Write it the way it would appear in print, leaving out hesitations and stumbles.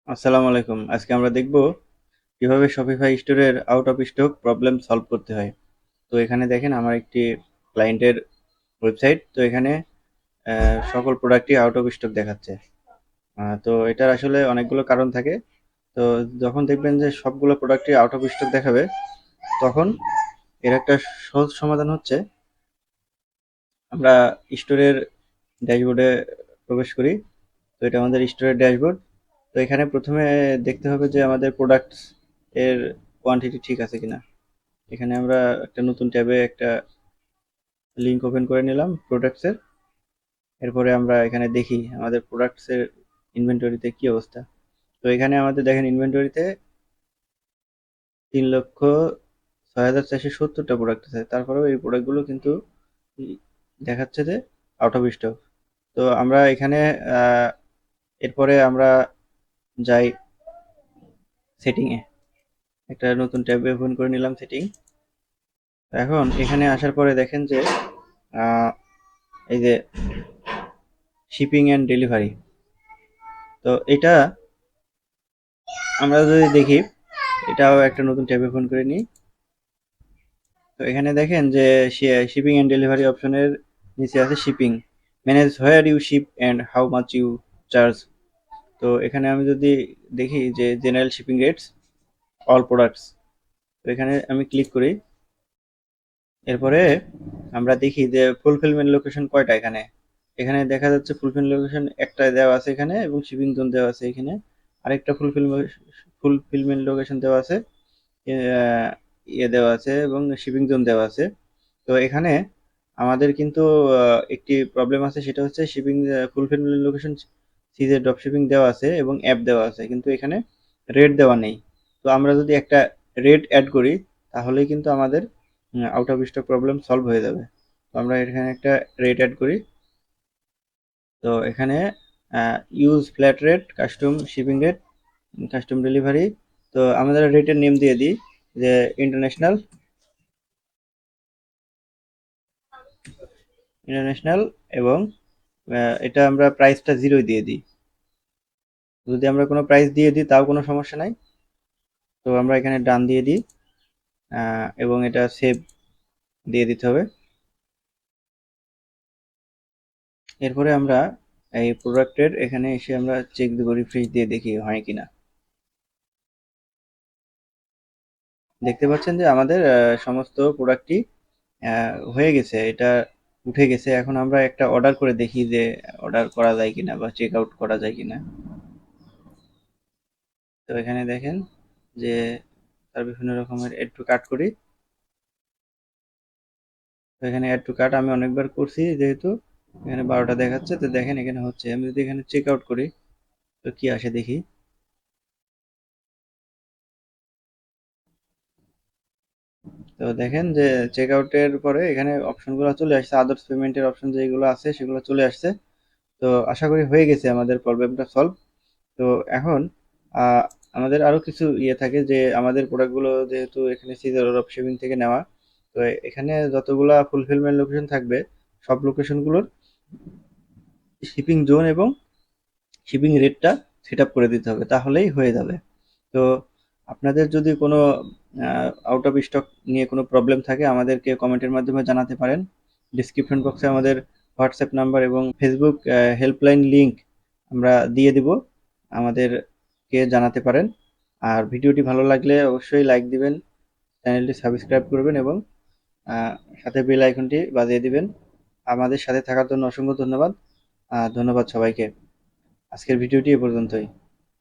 আসসালামু আলাইকুম। আজকে আমরা দেখব কিভাবে Shopify স্টোরের out of stock problem solve করতে হয়। তো এখানে দেখেন আমার একটি ক্লায়েন্টের ওয়েবসাইট। তো এখানে সকল প্রোডাক্টই আউট অফ স্টক দেখাচ্ছে। তো এটার আসলে অনেকগুলো কারণ থাকে। তো যখন দেখবেন যে সবগুলো প্রোডাক্টই আউট অফ স্টক দেখাবে, তখন এর একটা সহজ সমাধান হচ্ছে আমরা স্টোরের ড্যাশবোর্ডে প্রবেশ করি। তো এটা আমাদের স্টোরের ড্যাশবোর্ড। তো এখানে প্রথমে দেখতে হবে যে আমাদের প্রোডাক্টস এর কোয়ান্টিটি ঠিক আছে কিনা। এখানে আমরা একটা নতুন ট্যাবে একটা লিঙ্ক ওপেন করে নিলাম প্রোডাক্টসের। এরপরে আমরা এখানে দেখি আমাদের প্রোডাক্টসের ইনভেন্টরিতে কি অবস্থা। তো এখানে আমাদের দেখেন ইনভেন্টরিতে 3,06,470টা প্রোডাক্ট আছে, তারপরেও এই প্রোডাক্টগুলো কিন্তু দেখাচ্ছে যে আউট অফ স্টক। তো আমরা এখানে এরপরে আমরা যাই সেটিংয়ে, একটা নতুন ট্যাব ওপেন করে নিলাম সেটিং। এখন এখানে আসার পরে দেখেন যে আহ, এই যে শিপিং অ্যান্ড ডেলিভারি, তো এটা আমরা যদি দেখি, এটাও একটা নতুন ট্যাবে ওপেন করে নিই। তো এখানে দেখেন যে শিপিং অ্যান্ড ডেলিভারি অপশনের নিচে আছে shipping, manage where you ship and how much you charge. তো এখানে আমি যদি দেখি যে general shipping rates all products, তো এখানে আমি ক্লিক করি। এরপরে আমরা দেখি যে ফুলফিলমেন্ট লোকেশন কয়টা। এখানে এখানে দেখা যাচ্ছে ফুলফিলমেন্ট লোকেশন একটা দেওয়া আছে এখানে, এবং শিপিং জোন দেওয়া আছে এখানে। আরেকটা ফুলফিলমেন্ট লোকেশন দেওয়া আছে, আহ, ইয়ে দেওয়া আছে, এবং শিপিং জোন দেওয়া আছে। তো এখানে আমাদের কিন্তু একটি প্রবলেম আছে, সেটা হচ্ছে শিপিং ফুলফিলমেন্ট লোকেশন সিজে ড্রপ শিপিং দেওয়া আছে এবং অ্যাপ দেওয়া আছে, কিন্তু এখানে রেট দেওয়া নেই। তো আমরা যদি একটা রেট অ্যাড করি, তাহলেই কিন্তু আমাদের out of stock problem solve হয়ে যাবে। তো আমরা এখানে একটা রেট অ্যাড করি। তো এখানে use flat rate, custom shipping rate, custom delivery. তো আমাদের রেটের নেম দিয়ে দিই যে ইন্টারন্যাশনাল, ইন্টারন্যাশনাল, এবং এটা আমরা প্রাইসটা 0 দিয়ে দিই। যদি আমরা কোনো প্রাইস দিয়ে দিই তাও কোনো সমস্যা নাই। তো আমরা এখানে ডান দিয়ে দিই, এবং এটা সেভ দিয়ে দিতে হবে। এরপরে আমরা এই প্রোডাক্টের এখানে এসে আমরা চেক দেবো, রিফ্রেশ দিয়ে দেখি হয় কিনা। দেখতে পাচ্ছেন যে আমাদের সমস্ত প্রোডাক্টই হয়ে গেছে, এটা উঠে গেছে। এখন আমরা একটা অর্ডার করে দেখি যে অর্ডার করা যায় কিনা বা চেক আউট করা যায় কিনা। তো এখানে দেখেন যে তার বিভিন্ন রকমের এড টু কার্ট করি। তো এখানে অ্যাড টু কার্ট আমি অনেকবার করছি, যেহেতু এখানে 12টা দেখাচ্ছে। তো দেখেন এখানে হচ্ছে, আমি যদি এখানে চেক আউট করি তো কি আসে দেখি। তো দেখেন যে চেক আউটের পরে এখানে অপশনগুলো চলে আসছে, আদার্স পেমেন্টের অপশন যেগুলো আছে সেগুলো চলে আসছে। তো আশা করি হয়ে গেছে আমাদের প্রবলেমটা সলভ। তো এখন আহ, আমাদের আরো কিছু ইয়ে থাকে, যে আমাদের প্রোডাক্টগুলো যেহেতু এখানে সিজার অফ শিপিং থেকে নেওয়া, তো এখানে যতগুলা ফুলফিলমেন্ট লোকেশন থাকবে, সব লোকেশনগুলোর শিপিং জোন এবং শিপিং রেটটা সেট আপ করে দিতে হবে, তাহলেই হয়ে যাবে। তো আপনাদের যদি কোনো আউট অফ স্টক নিয়ে কোনো প্রবলেম থাকে, আমাদেরকে কমেন্টের মাধ্যমে জানাতে পারেন। ডিসক্রিপশন বক্সে আমাদের হোয়াটসঅ্যাপ নাম্বার এবং ফেসবুক হেল্পলাইন লিংক আমরা দিয়ে দিব, আমাদেরকে জানাতে পারেন। আর ভিডিওটি ভালো লাগলে অবশ্যই লাইক দিবেন, চ্যানেলটি সাবস্ক্রাইব করবেন, এবং আহ, সাথে বেল আইকনটি বাজিয়ে দিবেন। আমাদের সাথে থাকার জন্য অসংখ্য ধন্যবাদ। ধন্যবাদ সবাইকে। আজকের ভিডিওটি এ পর্যন্তই।